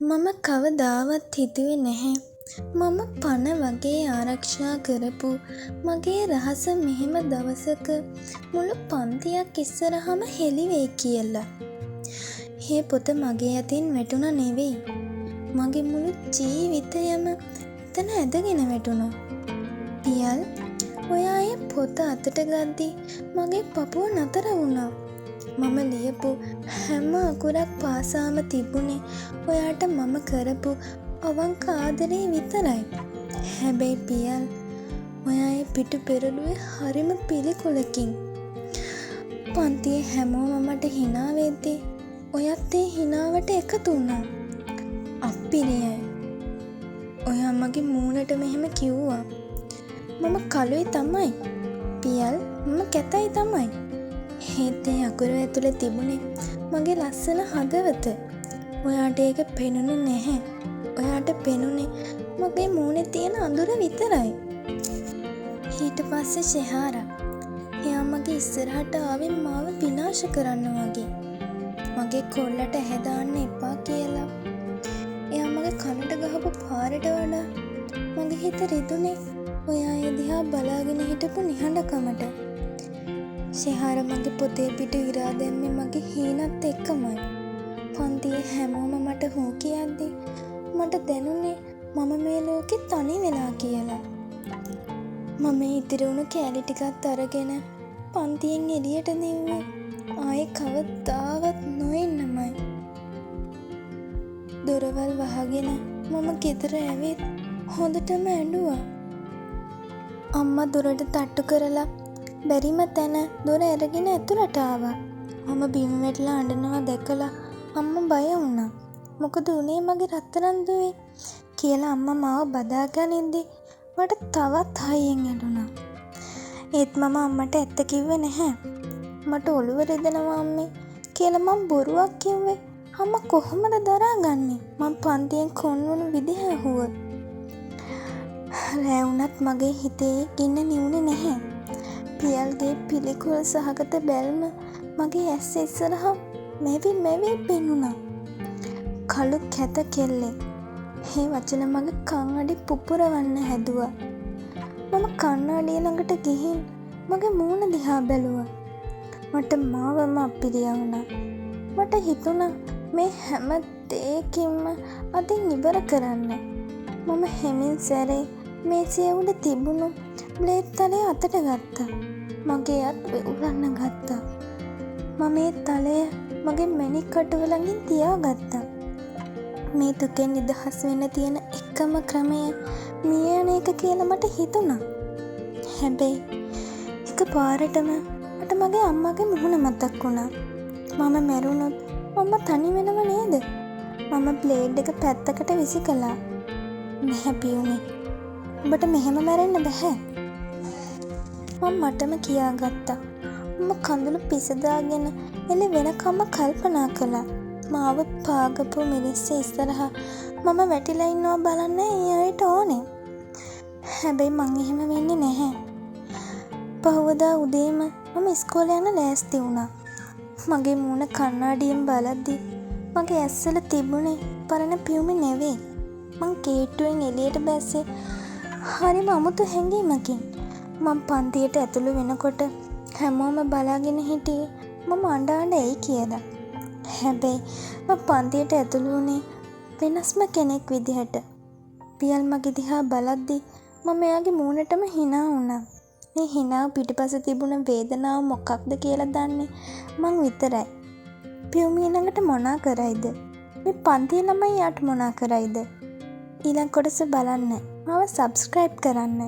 මම කවදාවත් හිතුවේ නැහැ මම පණ වගේ ආරක්ෂා කරපු මගේ රහස මෙහෙම දවසක මුළු පන්තියක් ඉස්සරහම හෙළිවෙයි කියලා. මේ පොත මගේ අතින් වැටුණ නෙවෙයි. මගේ මුළු ජීවිතයම එතන ඇදගෙන වැටුණා. පියල්, ඔයා ඒ පොත අතට ගද්දි මගේ පපුව නතර වුණා. මම ලියපු හැම අකුරක් පාසාම තිබුණේ ඔයාට මම කරපු අවංක ආදරේ විතරයි. හැබැයි පියල්, ඔයා ඒ පිටු පෙරළුවේ හරිම පිළිකුලකින්. පන්තියේ හැමෝම මට hina වෙද්දී ඔයත් ඒ hinaවට එකතු වුණා. අප්පිරියයි. ඔයා මගේ මූණට මෙහෙම කිව්වා. මම කළුයි තමයි. පියල්, මම කැතයි තමයි. ඒත් ඒ අකුරු ඇතුලේ තිබුණේ මගේ ලස්සන හදවත. ඔයාට ඒක පෙනුනේ නැහැ. ඔයාට පෙනුනේ මගේ මූණේ තියෙන අඳුර විතරයි. ඊට පස්සේ ෂෙහාරා. එයා මගේ ඉස්සරහට ආවේ මාව විනාශ කරන්න වගේ. මගේ කොල්ලට ඇහැ දාන්න එපා කියලා. එයා මගේ කනට ගහපු පාරට වඩා මගේ හිත රිදුනේ ඔයා ඒ දිහා බලාගෙන හිටපු නිහඬකමට. ෂෙහාරා මගේ පොතේ පිට ඉරා දැම්මේ මගේ හීනත් එක්කමයි. පන්තියේ හැමෝම මට හෝ කියද්දි මට දැනුනේ මම මේ ලෝකෙ තනි වෙලා කියලා. මම ඉතිරි වුණු කෑලි ටිකත් අරගෙන පන්තියෙන් එළියට දිව්වා. ආයේ කවදාවත් නොඑන්නමයි. දොරවල් වහගෙන මම ගෙදර ඇවිත් හොඳටම ඇඬුවා. අම්මා දොරට තට්ටු කරලා බැරිම තැන දොර ඇරගෙන ඇතුළට ආවා. මම බිම් වැටලා අඬනවා දැකලා අම්මා බය වුණා. මොකද උනේ මගේ රත්තරන් දුවේ කියලා අම්මා මාව බදාගනින්දී මට තවත් හයියෙන් ඇඬුණා. ඒත් මම අම්මට ඇත්ත කිව්වේ නැහැ. මට ඔළුව රිදෙනවා අම්මේ කියලා මම බොරුවක් කිව්වේ. අම්මා කොහොමද දරාගන්නේ? මම පන්තියෙන් කොන්වුණු විදිහ ඇහුවොත්. රෑ වුණත් මගේ හිතේ ගින්න නිවුනේ නැහැ. පියල්ගේ පිළිකුල් සහගත බැල්ම මගේ ඇස් ඉස්සරහා මෙවි පෙනුණා. කළු කැත කෙල්ලෙක්. මේ වචන මගේ කන් අඩි පුපුරවන්න හැදුවා. මම කණ්ණාඩිය ළඟට ගිහින් මගේ මූණ දිහා බැලුවා. මට මාවම අපිරියා වුණා. මට හිතුණා මේ හැම දෙයකින්ම අදින් ඉවර කරන්න. මම හැමින් සැරේ මේසය උඩ තිබුණු බ්ලේඩ් තලය අතට ගත්තා. මගේ අත් උරන්න ගත්තා. මම මේ තලය මගේ මැණික් කටුව ළඟින් තියාගත්තා. මේ දුකෙන් නිදහස් වෙන්න තියෙන එකම ක්‍රමය මිය යන එක කියලා මට හිතුණා. හැබැයි එකපාරටම මට මගේ අම්මගේ මුහුණ මතක් වුණා. මම මැරුණොත් මම තනි වෙනව නේද? මම බ්ලේඩ් එක පැත්තකට විසි කළා. නැහැ පියුමි. ඔබට මෙහෙම මැරෙන්න බෑ. මම මටම කියාගත්තා. මම කඳුළු පිසදාගෙන එළි වෙනකම්ම කල්පනා කළා. මාව පාගපු මිනිස්සු ඉස්සරහා මම වැටිලා ඉන්නවා බලන්න ඒ අයට ඕනේ. හැබැයි මං එහෙම වෙන්නේ නැහැ. පහවදා උදේම මම ඉස්කෝලේ යන්න ලෑස්ති වුණා. මගේ මූණ කණ්ණාඩියෙන් බලද්දි මගේ ඇස්වල තිබුණේ පරණ පියුමි නෙවෙයි. මං ගේට්ටුවෙන් එළියට බැස්සේ හරිම අමුතු හැඟීමකින්. මම පන්තියට ඇතුළු වෙනකොට හැමෝම බලාගෙන හිටියේ මම අඬ එයි කියලා. හැබැයි මම පන්තියට ඇතුළු වුණේ වෙනස්ම කෙනෙක් විදිහට. පියල් මගේ දිහා බලද්දි මම එයාගේ මූණටම hina වුණා. මේ hinaව පිටිපස්ස තිබුණ වේදනාව මොකක්ද කියලා දන්නේ මං විතරයි. පියුමිය ළඟට මොනා කරයිද? මේ පන්තියේ ළමයි යාට මොනා කරයිද? ඊළඟ කොටස බලන්න. මාව subscribe කරන්න.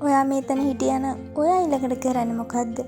ඔයා මෙතන හිටියන ඔයා ඊළඟට කරන්නේ මොකද්ද?